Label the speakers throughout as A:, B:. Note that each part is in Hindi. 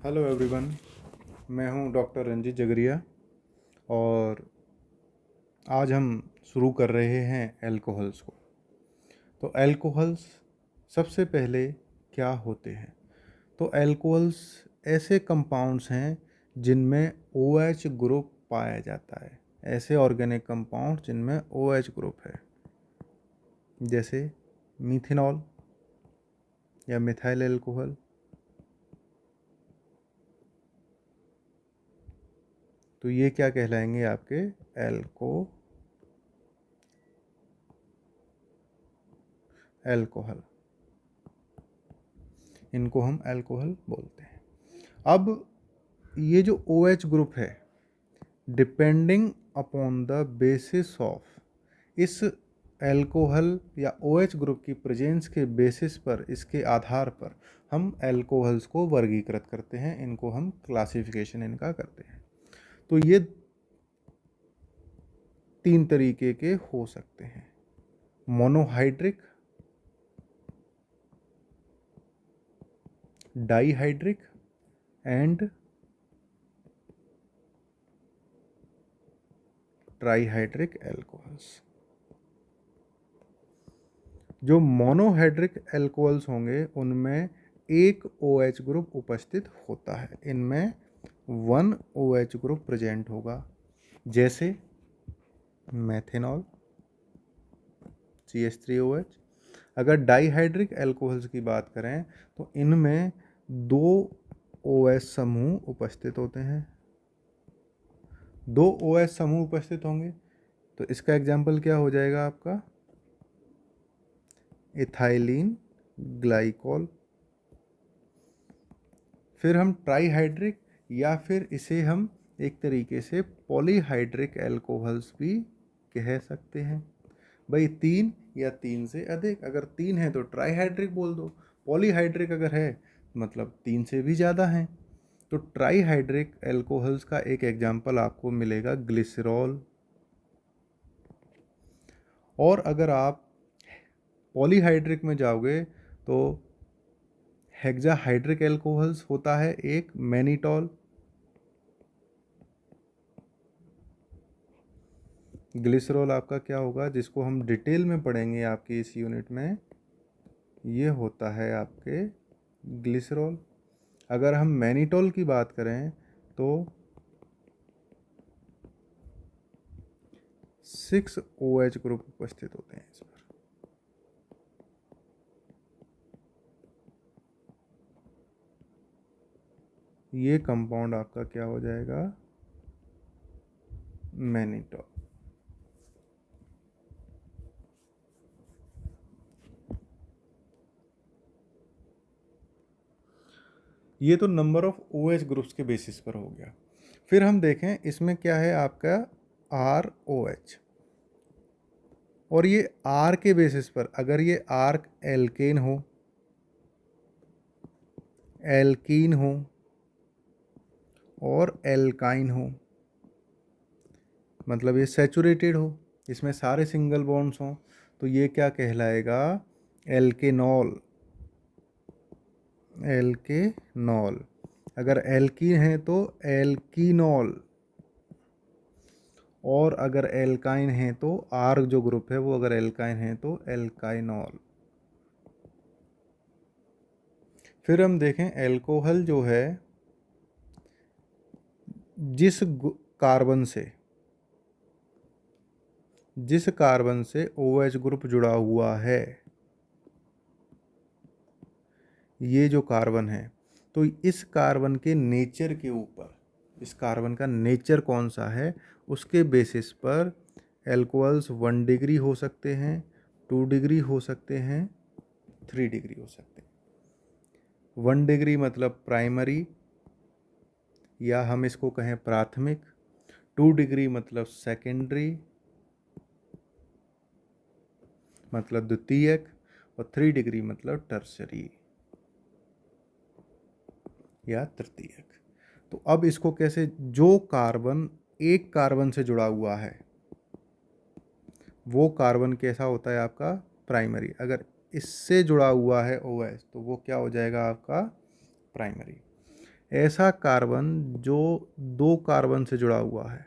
A: Hello everyone. मैं हूं डॉक्टर रंजीत जगरिया और आज हम शुरू कर रहे हैं अल्कोहल्स को। तो अल्कोहल्स सबसे पहले क्या होते हैं? तो अल्कोहल्स ऐसे कंपाउंड्स हैं जिनमें OH ग्रुप पाया जाता है। ऐसे ऑर्गेनिक कंपाउंड जिनमें OH ग्रुप है, जैसे मीथेनॉल या मिथाइल अल्कोहल, तो ये क्या कहलाएंगे? आपके अल्कोहल। इनको हम अल्कोहल बोलते हैं। अब ये जो OH ग्रुप है, depending upon the basis of, इस अल्कोहल या OH ग्रुप की प्रेजेंस के बेसिस पर, इसके आधार पर हम अल्कोहल्स को वर्गीकृत करते हैं। इनको हम क्लासिफिकेशन इनका करते हैं। तो ये 3 तरीके के हो सकते हैं: monohydric, dihydric and trihydric alcohols. जो मोनोहाइड्रिक अल्कोहल्स होंगे उनमें एक OH ग्रुप उपस्थित होता है। इनमें 1 OH ग्रुप प्रेजेंट होगा, जैसे मेथेनॉल CH3OH। अगर डाईहाइड्रिक अल्कोहल्स की बात करें तो इनमें 2 OH समूह उपस्थित होते हैं। 2 OH समूह उपस्थित होंगे तो इसका एग्जाम्पल क्या हो जाएगा आपका? Ethylene glycol. फिर हम ट्राईहाइड्रिक या फिर इसे हम एक तरीके से पॉलीहाइड्रिक अल्कोहल्स भी कह सकते हैं। भाई 3 या 3 से अधिक, अगर 3 है तो ट्राईहाइड्रिक बोल दो, पॉलीहाइड्रिक अगर है मतलब 3 से भी ज़्यादा हैं। तो ट्राईहाइड्रिक अल्कोहल्स का एक एग्जाम्पल आपको मिलेगा ग्लिसरॉल। और अगर आप पॉलीहाइड्रिक में जाओगे तो हेक्साहाइड्रिक अल्कोहल्स होता है एक, मैनिटॉल। ग्लिसरॉल आपका क्या होगा, जिसको हम डिटेल में पढ़ेंगे आपकी इस यूनिट में, ये होता है आपके ग्लिसरॉल। अगर हम मैनिटॉल की बात करें तो 6 OH ग्रुप उपस्थित होते हैं इस पर। ये कंपाउंड आपका क्या हो जाएगा? मैनिटॉल। ये तो नंबर ऑफ OH ग्रुप्स के बेसिस पर हो गया। फिर हम देखें इसमें क्या है आपका ROH। और ये R के बेसिस पर, अगर ये R एल्केन हो, एल्कीन हो और एल्काइन हो, मतलब ये सैचुरेटेड हो, इसमें सारे सिंगल बॉन्ड्स हों, तो ये क्या कहलाएगा? एल्केनॉल। एल्केनॉल। अगर एल्कीन है तो एल्कीनॉल, और अगर एल्काइन है तो R जो ग्रुप है वो अगर एल्काइन है तो एल्काइनॉल। फिर हम देखें अल्कोहल जो है, जिस कार्बन से OH ग्रुप जुड़ा हुआ है, ये जो कार्बन है, तो इस कार्बन के नेचर के ऊपर, इस कार्बन का नेचर कौन सा है उसके बेसिस पर अल्कोहल्स 1 डिग्री हो सकते हैं, 2 डिग्री हो सकते हैं, 3 डिग्री हो सकते हैं। 1 डिग्री मतलब प्राइमरी या हम इसको कहें प्राथमिक, 2 डिग्री मतलब सेकेंडरी मतलब द्वितीयक, और 3 डिग्री मतलब टर्सरी या तृतीयक। तो अब इसको कैसे, जो कार्बन एक कार्बन से जुड़ा हुआ है वो कार्बन कैसा होता है आपका? प्राइमरी। अगर इससे जुड़ा हुआ है OH तो वो क्या हो जाएगा आपका? प्राइमरी। ऐसा कार्बन जो 2 कार्बन से जुड़ा हुआ है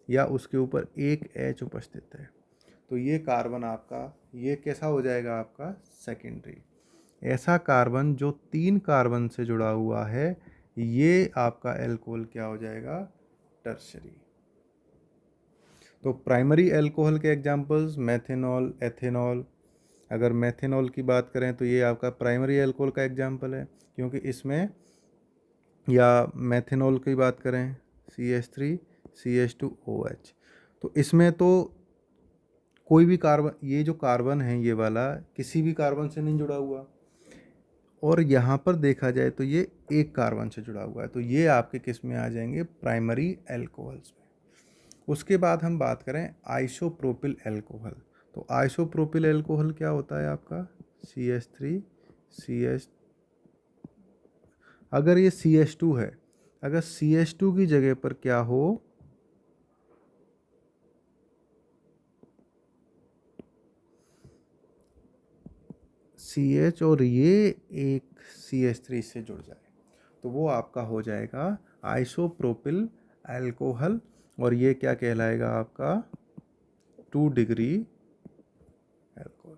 A: या उसके ऊपर एक H उपस्थित है, तो ये कार्बन आपका, ये कैसा हो जाएगा आपका सेकेंडरी। ऐसा कार्बन जो 3 कार्बन से जुड़ा हुआ है, ये आपका अल्कोहल क्या हो जाएगा, टर्शरी। तो प्राइमरी अल्कोहल के एग्जांपल्स मेथनॉल, एथेनॉल। अगर मेथनॉल की बात करें तो ये आपका प्राइमरी अल्कोहल का एग्जांपल है, क्योंकि इसमें, या मेथनॉल की बात करें CH3 CH2OH, तो इसमें तो कोई भी कार्बन, ये जो कार्बन है ये वाला किसी भी कार्बन से नहीं जुड़ा हुआ, और यहाँ पर देखा जाए तो ये एक कार्बन से जुड़ा हुआ है, तो ये आपके किस में आ जाएंगे, प्राइमरी अल्कोहल्स में। उसके बाद हम बात करें आइसोप्रोपिल अल्कोहल। तो आइसोप्रोपिल अल्कोहल क्या होता है आपका, CH3 CH, अगर ये CH2 है, अगर CH2 की जगह पर क्या हो, CH और ये एक CH3 से जुड़ जाए, तो वो आपका हो जाएगा आइसोप्रोपिल अल्कोहल, और ये क्या कहलाएगा आपका 2 डिग्री अल्कोहल।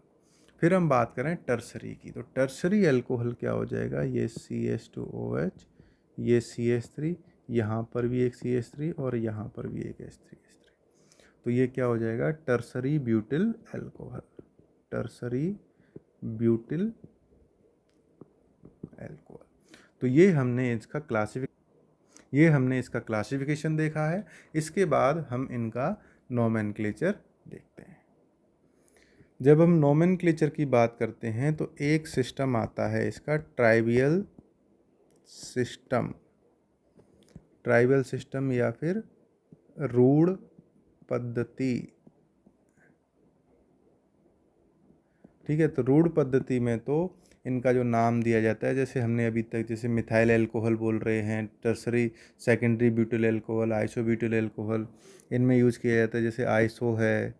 A: फिर हम बात करें टर्सरी की, तो टर्सरी अल्कोहल क्या हो जाएगा, ये CH2OH, ये CH3, यहाँ पर भी एक CH3 और यहाँ पर भी एक H3, तो ये क्या हो जाएगा, tertiary butyl alcohol, tertiary butyl alcohol. तो ये हमने इसका क्लासिफिकेशन देखा है। इसके बाद हम इनका नोमेनक्लेचर देखते हैं। जब हम नोमेनक्लेचर की बात करते हैं तो एक सिस्टम आता है इसका, ट्राइवियल सिस्टम, ट्राइबल सिस्टम या फिर रूढ़ पद्धति। ठीक है, तो रूढ़ पद्धति में तो इनका जो नाम दिया जाता है, जैसे हमने अभी तक जैसे मिथाइल अल्कोहल बोल रहे हैं, tertiary secondary butyl alcohol, iso butyl alcohol, इनमें यूज़ किया जाता है, जैसे आइसो है,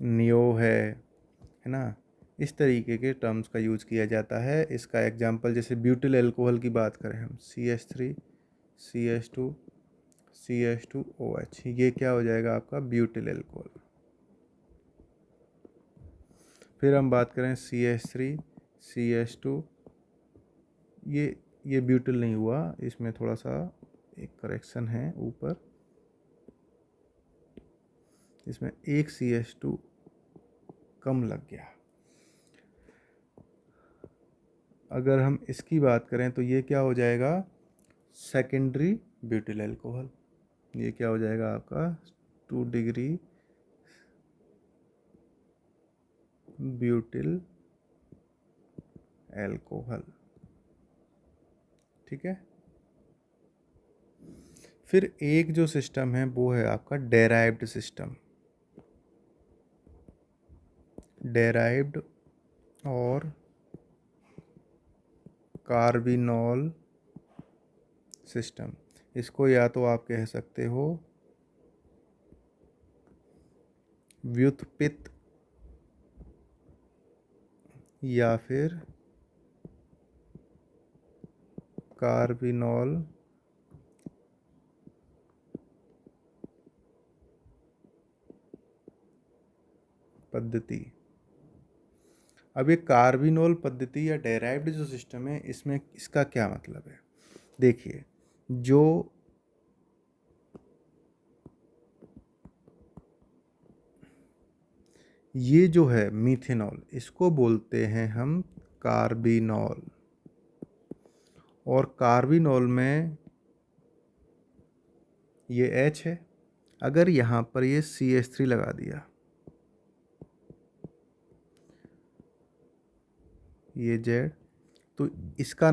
A: नियो है ना, इस तरीके के टर्म्स का यूज़ किया जाता है। इसका एग्जांपल जैसे ब्यूटिल अल्कोहल की बात करें हम, CH3 CH2 CH2OH, ये क्या हो जाएगा आपका ब्यूटिल अल्कोहल। फिर हम बात करें CH3 CH2, ये ब्यूटिल नहीं हुआ, इसमें थोड़ा सा एक करेक्शन है ऊपर, इसमें एक CH2 कम लग गया। अगर हम इसकी बात करें तो ये क्या हो जाएगा, सेकेंडरी ब्यूटिल अल्कोहल, ये क्या हो जाएगा आपका 2 डिग्री ब्यूटिल अल्कोहल। ठीक है, फिर एक जो सिस्टम है वो है आपका डेराइव्ड सिस्टम, डेराइव्ड और कार्बिनॉल सिस्टम। इसको या तो आप कह सकते हो व्युत्पित या फिर कार्बिनॉल पद्धति। अब ये कार्बिनॉल पद्धति या डेराइव्ड जो सिस्टम है, इसमें इसका क्या मतलब है, देखिए, जो ये जो है मीथेनॉल, इसको बोलते हैं हम कार्बिनॉल, और कार्बिनॉल में ये H है, अगर यहाँ पर ये CH3 लगा दिया, ये Z, तो इसका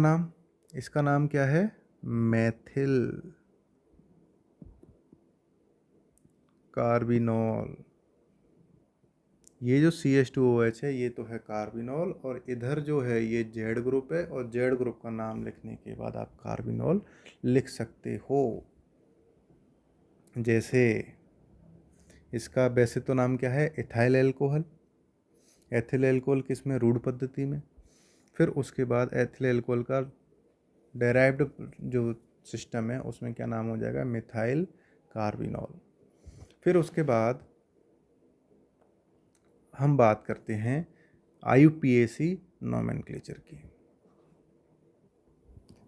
A: नाम क्या है, मेथिल कार्बिनॉल। ये जो CH2OH है ये तो है कार्बिनॉल, और इधर जो है ये Z ग्रुप है, और Z ग्रुप का नाम लिखने के बाद आप कार्बिनॉल लिख सकते हो। जैसे इसका वैसे तो नाम क्या है, एथाइल अल्कोहल, एथिल अल्कोहल किस में, रूढ़ पद्धति में। फिर उसके बाद एथिल अल्कोहल का डेराइव्ड जो सिस्टम है उसमें क्या नाम हो जाएगा, मिथाइल कार्बिनॉल। फिर उसके बाद हम बात करते हैं IUPAC नोमेनक्लेचर की।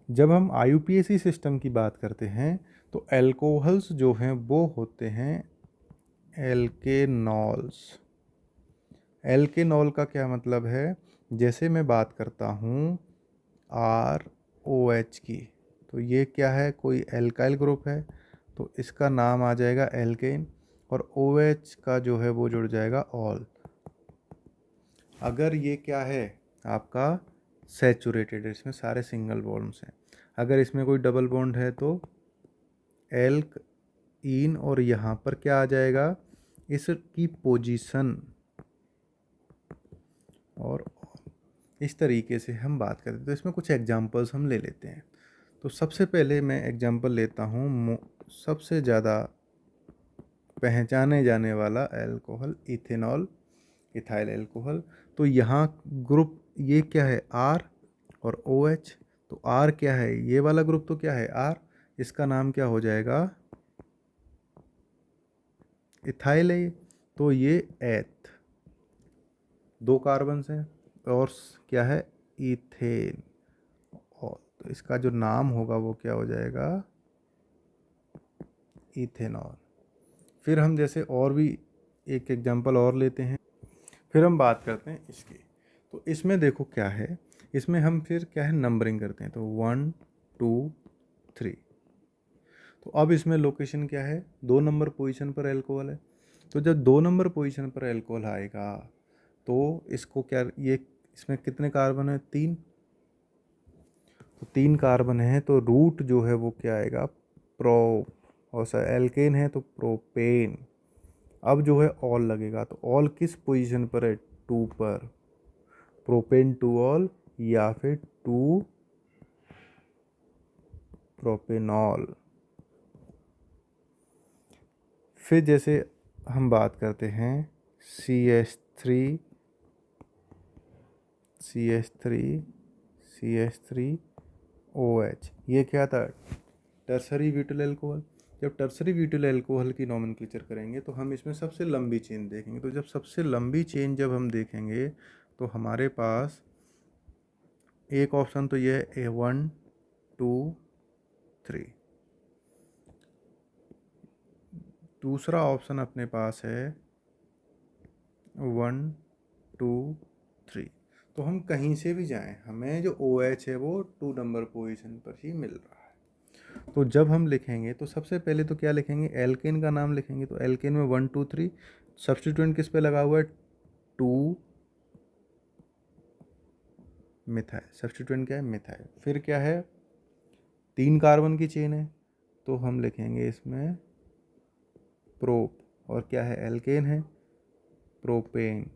A: जब हम IUPAC सिस्टम की बात करते हैं तो एल्कोहल्स जो हैं वो होते हैं एल्केनॉल्स। एल्केनॉल का क्या मतलब है, जैसे मैं बात करता हूँ ROH की, तो ये क्या है, कोई एल्काइल ग्रुप है तो इसका नाम आ जाएगा एल्केन, और OH का जो है वो जुड़ जाएगा ऑल। अगर ये क्या है आपका सैचुरेटेड है, इसमें सारे सिंगल बॉन्ड्स हैं। अगर इसमें कोई डबल बॉन्ड है तो एल्क इन, और यहाँ पर क्या आ जाएगा, इसकी पोजीशन और इस तरीके से हम बात करते हैं। तो इसमें कुछ एग्जांपल्स हम ले लेते हैं। तो सबसे पहले मैं एग्जांपल लेता हूँ सबसे ज़्यादा पहचाने जाने वाला एल्कोहल, इथेनॉल, इथाइल एल्कोहल। तो यहाँ ग्रुप ये क्या है, R और OH। तो R क्या है, ये वाला ग्रुप तो क्या है R, इसका नाम क्या हो जाएगा, इथाइल है। तो ये एथ, 2 कार्बन हैं, और क्या है इथेन, और तो इसका जो नाम होगा वो क्या हो जाएगा, इथेनॉल। फिर हम जैसे और भी एक एग्जांपल और लेते हैं, फिर हम बात करते हैं इसकी। तो इसमें देखो क्या है, इसमें हम फिर क्या है नंबरिंग करते हैं, तो 1 2 3। तो अब इसमें लोकेशन क्या है, 2 नंबर पोजीशन पर एल्कोहल है। तो जब 2 नंबर पोजीशन पर एल्कोहल आएगा तो इसको क्या, ये इसमें कितने कार्बन है, 3। तो 3 कार्बन है तो रूट जो है वो क्या आएगा, प्रो, और सर एल्केन है तो प्रोपेन। अब जो है ऑल लगेगा, तो ऑल किस पोजीशन पर है, 2 पर, प्रोपेन टू ऑल या फिर 2 प्रोपेनॉल। फिर जैसे हम बात करते हैं CH3 CH3 CH3OH, ये क्या था, टर्सरी ब्यूटिल एल्कोहल। जब टर्सरी ब्यूटिल एल्कोहल की नोमेनक्लेचर करेंगे तो हम इसमें सबसे लंबी चेन देखेंगे। तो जब सबसे लंबी चेन जब हम देखेंगे तो हमारे पास एक ऑप्शन तो ये है 1 2 3, दूसरा ऑप्शन अपने पास है 1 2 3। तो हम कहीं से भी जाएं हमें जो OH है वो 2 नंबर पोजीशन पर ही मिल रहा है। तो जब हम लिखेंगे तो सबसे पहले तो क्या लिखेंगे, एल्केन का नाम लिखेंगे। तो एल्केन में 1 2 3, सब्स्टिट्यूएंट किस पे लगा हुआ है, 2 मिथाइल, सब्स्टिट्यूएंट क्या है, मिथाइल। फिर क्या है, 3 कार्बन की चेन है तो हम लिखेंगे इसमें प्रोप, और क्या है एल्केन है, प्रोपेन।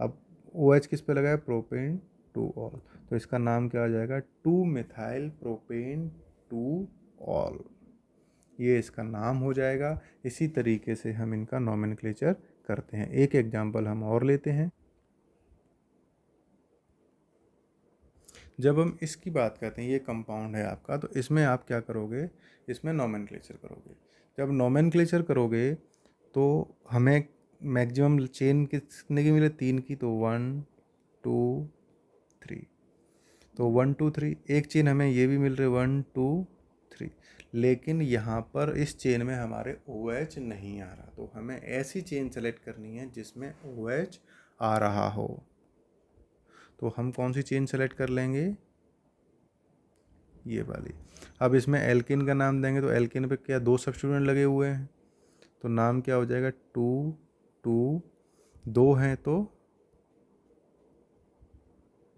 A: अब OH किस पे लगा है, प्रोपेन टू ऑल, तो इसका नाम क्या हो जाएगा, 2 मिथाइल प्रोपेन टू ऑल, ये इसका नाम हो जाएगा। इसी तरीके से हम इनका नोमेनक्लेचर करते हैं। एक एग्जांपल हम और लेते हैं। जब हम इसकी बात करते हैं, ये कंपाउंड है आपका, तो इसमें आप क्या करोगे, इसमें नोमेनक्लेचर करोगे। जब नोमेनक्लेचर करोगे तो हमें मैक्सिमम चेन कितने की मिले, 3 की। तो 1 2 3, तो 1 2 3 एक चेन हमें ये भी मिल रही है 1 2 3। लेकिन यहाँ पर इस चेन में हमारे OH नहीं आ रहा, तो हमें ऐसी चेन सेलेक्ट करनी है जिसमें OH आ रहा हो। तो हम कौन सी चेन सेलेक्ट कर लेंगे, ये वाली। अब इसमें एल्किन का नाम देंगे तो एल्किन पे क्या 2 सब्स्टिट्यूएंट लगे हुए हैं, तो नाम क्या हो जाएगा, 2 2, 2 हैं तो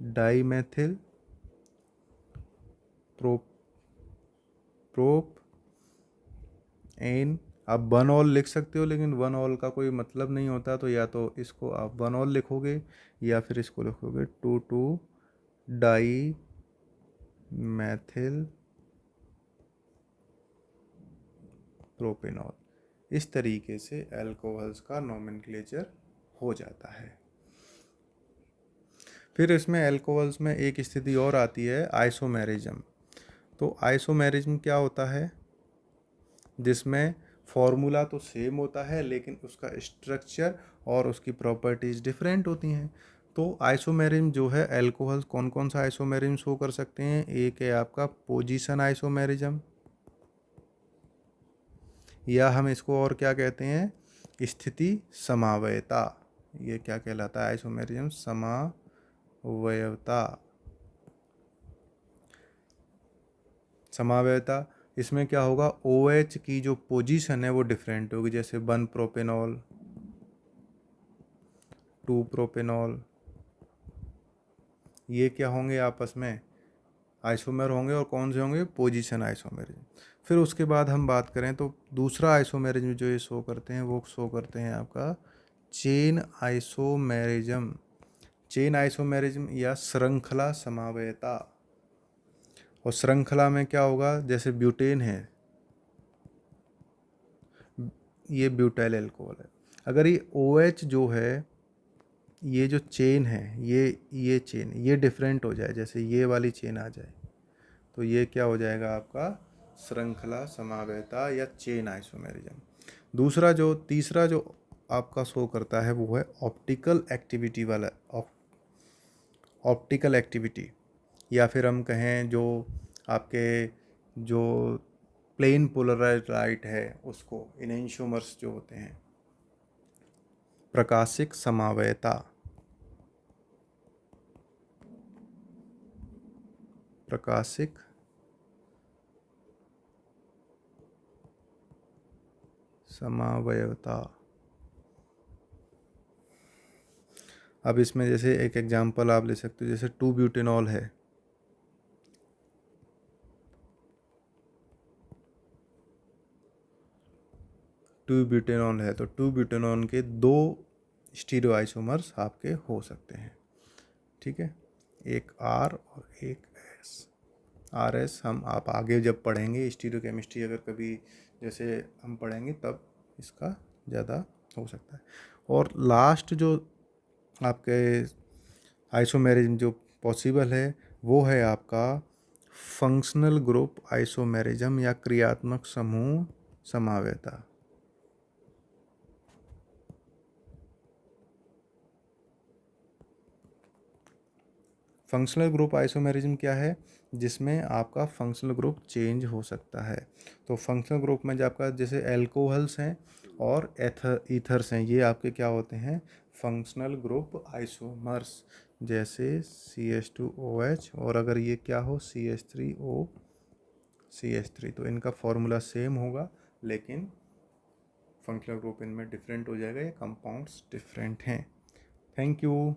A: डाईमेथिल प्रोप प्रोप एन। आप 1 ऑल लिख सकते हो, लेकिन 1 ऑल का कोई मतलब नहीं होता, तो या तो इसको आप 1 ऑल लिखोगे या फिर इसको लिखोगे 2 2 डाई मैथिल प्रोपेनॉल। इस तरीके से एल्कोहल्स का नोमेनक्लेचर हो जाता है। फिर इसमें एल्कोहल्स में एक स्थिति और आती है, आइसोमेरिज्म। तो आइसोमेरिज्म क्या होता है, जिसमें फॉर्मूला तो सेम होता है लेकिन उसका स्ट्रक्चर और उसकी प्रॉपर्टीज़ डिफरेंट होती हैं। तो आइसोमेरिज्म जो है, एल्कोहल कौन कौन सा आइसोमेरिज्म शो कर सकते हैं, एक है आपका पोजीशन आइसोमेरिज्म, या हम इसको और क्या कहते हैं, स्थिति समावयता। ये क्या कहलाता है, आइसोमेरिज्म समावयता। समावयता इसमें क्या होगा, OH की जो पोजीशन है वो डिफरेंट होगी, जैसे 1 प्रोपेनॉल, 2 प्रोपेनॉल, ये क्या होंगे, आपस में आइसोमर होंगे, और कौन से होंगे, पोजीशन आइसोमेरिज्म। फिर उसके बाद हम बात करें तो दूसरा आइसोमेरिज्म जो ये शो करते हैं वो शो करते हैं आपका चेन आइसोमेरिज्म। चेन आइसोमेरिज्म या श्रृंखला समावयता। और श्रृंखला में क्या होगा, जैसे ब्यूटेन है, ये ब्यूटाइल अल्कोहल है, अगर ये OH जो है, ये जो चेन है, ये चेन ये डिफरेंट हो जाए, जैसे ये वाली चेन आ जाए, तो ये क्या हो जाएगा आपका श्रृंखला समावयता या चेन आइसोमेरिज्म। तीसरा जो आपका शो करता है वो है ऑप्टिकल एक्टिविटी वाला, ऑप्टिकल एक्टिविटी, या फिर हम कहें जो आपके जो प्लेन पोलराइज्ड लाइट है उसको, इनेंशियोमर्स जो होते हैं। प्रकाशिक समावयता, प्रकाशिक समावयता। अब इसमें जैसे एक एग्जांपल आप ले सकते हो, जैसे 2 ब्यूटेनॉल है, 2 ब्यूटेनॉल है, तो 2 ब्यूटेनॉल के 2 स्टीरियो आइसोमर्स आपके हो सकते हैं, ठीक है, एक R और एक S। RS हम आप आगे जब पढ़ेंगे स्टीरियो केमिस्ट्री, अगर कभी जैसे हम पढ़ेंगे तब इसका ज़्यादा हो सकता है। और लास्ट जो आपके आइसोमेरिज्म जो पॉसिबल है वो है आपका फंक्शनल ग्रुप आइसोमेरिज्म या क्रियात्मक समूह समावयता। फंक्शनल ग्रुप आइसोमेरिज्म क्या है, जिसमें आपका फंक्शनल ग्रुप चेंज हो सकता है। तो फंक्शनल ग्रुप में जो आपका जैसे एल्कोहल्स हैं और ईथर्स हैं, ये आपके क्या होते हैं, फंक्शनल ग्रुप आइसोमर्स, जैसे CH2OH, और अगर ये क्या हो CH3OCH3, तो इनका फॉर्मूला सेम होगा लेकिन फंक्शनल ग्रुप इनमें डिफरेंट हो जाएगा, ये कंपाउंड्स डिफरेंट हैं। Thank you.